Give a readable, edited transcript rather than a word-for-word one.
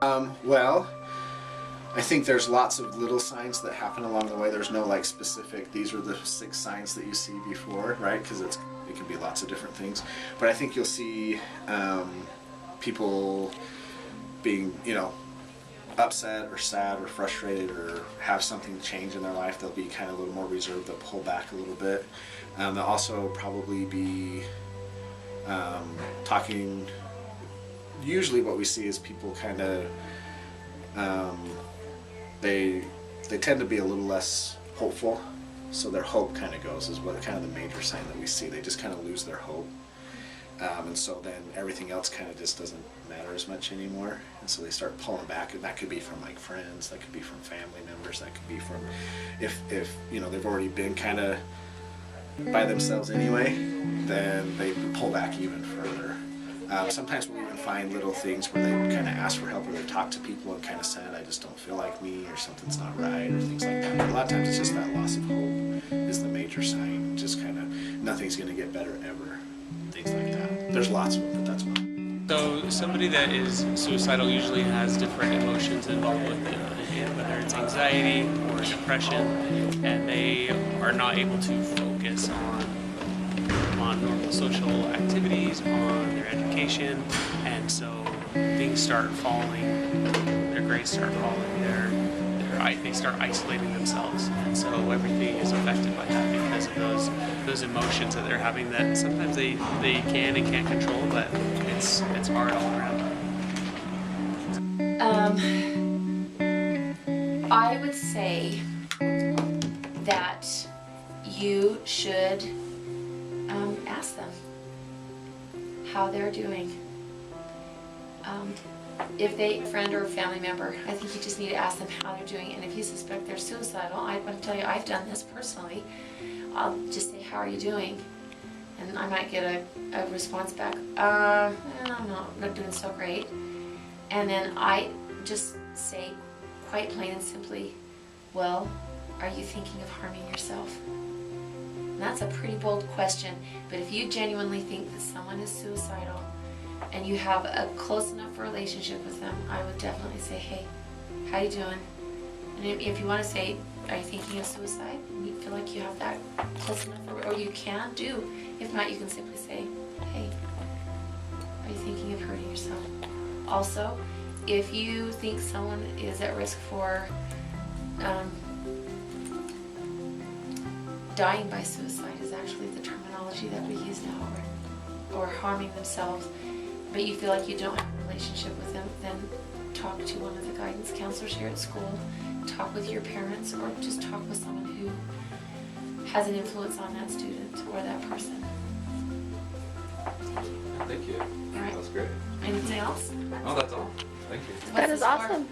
Well, I think there's lots of little signs that happen along the way. There's no like specific, these are the 6 signs that you see before, right? Because it can be lots of different things. But I think you'll see people being, upset or sad or frustrated or have something change in their life. They'll be kind of a little more reserved. They'll pull back a little bit. They'll also probably be talking. Usually what we see is people kind of they tend to be a little less hopeful, so their hope kind of goes, is what kind of the major sign that we see. They just kind of lose their hope, and so then everything else kind of just doesn't matter as much anymore, and so they start pulling back. And that could be from like friends, that could be from family members, that could be from if they've already been kind of by themselves anyway, then they pull back even further. Sometimes we'll even find little things where they kind of ask for help, or they talk to people and kind of said, I just don't feel like me, or something's not right, or things like that. But a lot of times it's just that loss of hope is the major sign. Just kind of nothing's going to get better ever, things like that. There's lots of them, but that's one. So somebody that is suicidal usually has different emotions involved with it, whether it's anxiety or depression, and they are not able to focus on normal social activities, on their education, and so things start falling, their grades start falling, they start isolating themselves, and so everything is affected by that because of those emotions that they're having that sometimes they can and can't control, but it's hard all around. I would say that you should ask them how they're doing. If they, a friend or a family member, I think you just need to ask them how they're doing. And if you suspect they're suicidal, I want to tell you, I've done this personally. I'll just say, how are you doing? And I might get a response back, I'm not doing so great. And then I just say quite plain and simply, well, are you thinking of harming yourself? And that's a pretty bold question, but if you genuinely think that someone is suicidal and you have a close enough relationship with them, I would definitely say, hey, how you doing? And if you want to say, are you thinking of suicide? And you feel like you have that close enough, or you can do. If not, you can simply say, hey, are you thinking of hurting yourself? Also, if you think someone is at risk for dying by suicide is actually the terminology that we use now, or harming themselves, but you feel like you don't have a relationship with them, then talk to one of the guidance counselors here at school, talk with your parents, or just talk with someone who has an influence on that student or that person. Thank you. All right. That was great. Anything else? Oh, that's all. Thank you. What's That the is score? awesome.